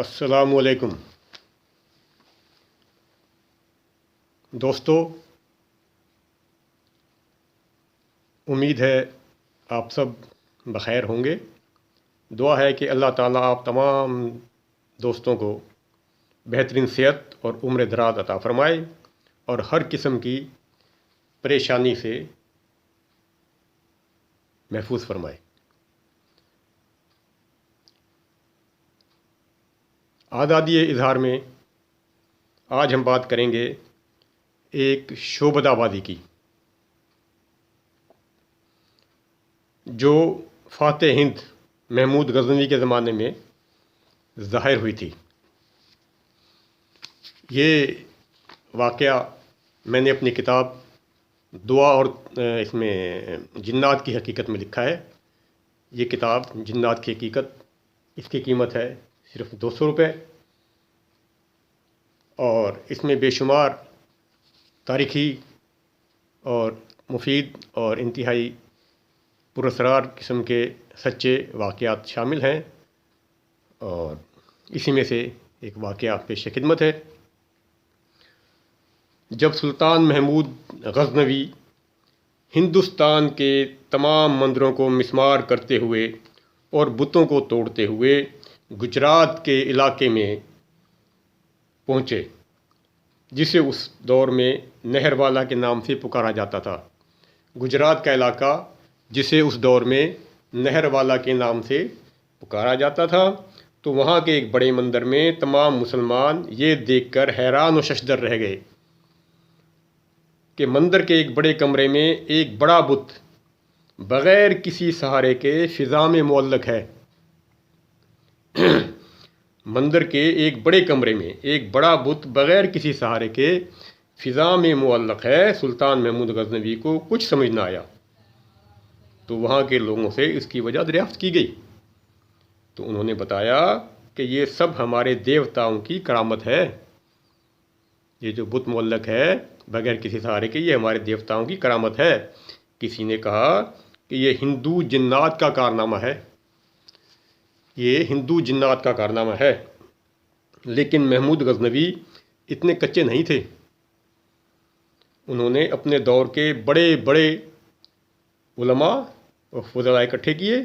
السلام علیکم دوستو، امید ہے آپ سب بخیر ہوں گے۔ دعا ہے کہ اللہ تعالیٰ آپ تمام دوستوں کو بہترین صحت اور عمر دراز عطا فرمائے اور ہر قسم کی پریشانی سے محفوظ فرمائے۔ آزادی اظہار میں آج ہم بات کریں گے ایک شعبدہ بازی کی جو فاتح ہند محمود غزنوی کے زمانے میں ظاہر ہوئی تھی۔ یہ واقعہ میں نے اپنی کتاب دعا اور اس میں جنات کی حقیقت میں لکھا ہے۔ یہ کتاب جنات کی حقیقت، اس کی قیمت ہے صرف 200 روپے، اور اس میں بے شمار تاریخی اور مفید اور انتہائی پراسرار قسم کے سچے واقعات شامل ہیں، اور اسی میں سے ایک واقعہ پیش خدمت ہے۔ جب سلطان محمود غزنوی ہندوستان کے تمام مندروں کو مسمار کرتے ہوئے اور بتوں کو توڑتے ہوئے گجرات کے علاقے میں پہنچے، جسے اس دور میں نہر والا کے نام سے پکارا جاتا تھا۔ گجرات کا علاقہ جسے اس دور میں نہر والا کے نام سے پکارا جاتا تھا، تو وہاں کے ایک بڑے مندر میں تمام مسلمان یہ دیکھ کر حیران و ششدر رہ گئے کہ مندر کے ایک بڑے کمرے میں ایک بڑا بت بغیر کسی سہارے کے فضا میں معلق ہے۔ مندر کے ایک بڑے کمرے میں ایک بڑا بت بغیر کسی سہارے کے فضا میں معلق ہے۔ سلطان محمود غزنوی کو کچھ سمجھ نہ آیا، تو وہاں کے لوگوں سے اس کی وجہ دریافت کی گئی، تو انہوں نے بتایا کہ یہ سب ہمارے دیوتاؤں کی کرامت ہے۔ یہ جو بت معلق ہے بغیر کسی سہارے کے، یہ ہمارے دیوتاؤں کی کرامت ہے۔ کسی نے کہا کہ یہ ہندو جنات کا کارنامہ ہے، یہ ہندو جنات کا کارنامہ ہے۔ لیکن محمود غزنوی اتنے کچے نہیں تھے۔ انہوں نے اپنے دور کے بڑے بڑے علماء اور فضلاء اکٹھے کیے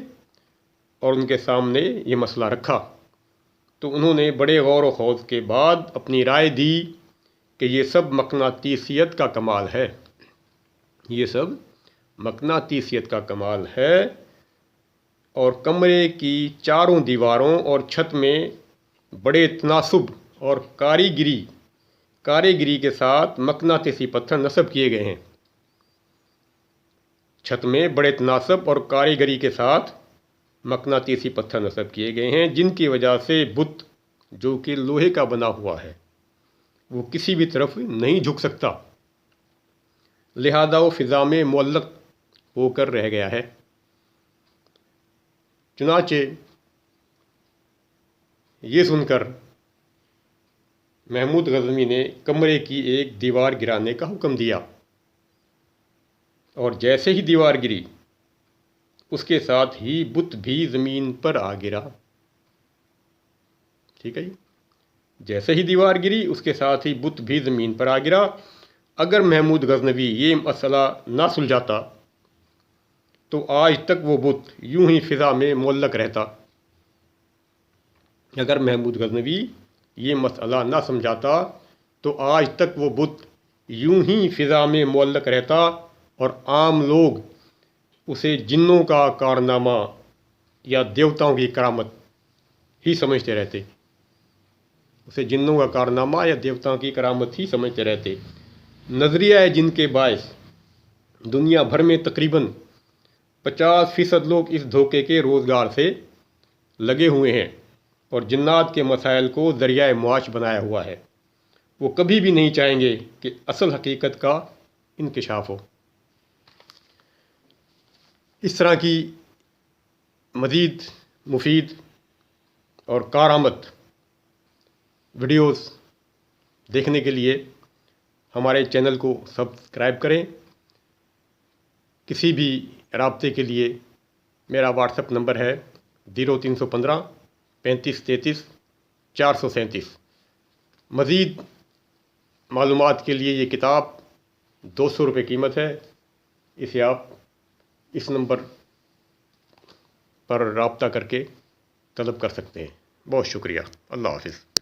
اور ان کے سامنے یہ مسئلہ رکھا، تو انہوں نے بڑے غور و خوض کے بعد اپنی رائے دی کہ یہ سب مقناطیسیت کا کمال ہے، یہ سب مقناطیسیت کا کمال ہے، اور کمرے کی چاروں دیواروں اور چھت میں بڑے تناسب اور کاریگری کے ساتھ مقناطیسی پتھر نصب کیے گئے ہیں۔ چھت میں بڑے تناسب اور کاریگری کے ساتھ مقناطیسی پتھر نصب کیے گئے ہیں، جن کی وجہ سے بت جو کہ لوہے کا بنا ہوا ہے وہ کسی بھی طرف نہیں جھک سکتا، لہذا وہ فضا میں معلق ہو کر رہ گیا ہے۔ چنانچہ یہ سن کر محمود غزنوی نے کمرے کی ایک دیوار گرانے کا حکم دیا، اور جیسے ہی دیوار گری اس کے ساتھ ہی بت بھی زمین پر آ گرا۔ ٹھیک ہے جی، جیسے ہی دیوار گری اس کے ساتھ ہی بت بھی زمین پر آ گرا۔ اگر محمود غزنوی یہ مسئلہ نہ سلجھاتا تو آج تک وہ بت یوں ہی فضا میں معلق رہتا۔ اگر محمود غزنوی یہ مسئلہ نہ سمجھاتا تو آج تک وہ بت یوں ہی فضا میں معلق رہتا، اور عام لوگ اسے جنوں کا کارنامہ یا دیوتاؤں کی کرامت ہی سمجھتے رہتے، اسے جنوں کا کارنامہ یا دیوتاؤں کی کرامت ہی سمجھتے رہتے۔ نظریہ جن کے باعث دنیا بھر میں تقریباً 50% لوگ اس دھوکے کے روزگار سے لگے ہوئے ہیں اور جنات کے مسائل کو ذریعہ معاش بنایا ہوا ہے۔ وہ کبھی بھی نہیں چاہیں گے کہ اصل حقیقت کا انکشاف ہو۔ اس طرح کی مزید مفید اور کارآمد ویڈیوز دیکھنے کے لیے ہمارے چینل کو سبسکرائب کریں۔ کسی بھی رابطے کے لیے میرا واٹس اپ نمبر ہے 0315 35 33 437۔ مزید معلومات کے لیے یہ کتاب 200 روپے قیمت ہے، اسے آپ اس نمبر پر رابطہ کر کے طلب کر سکتے ہیں۔ بہت شکریہ، اللہ حافظ۔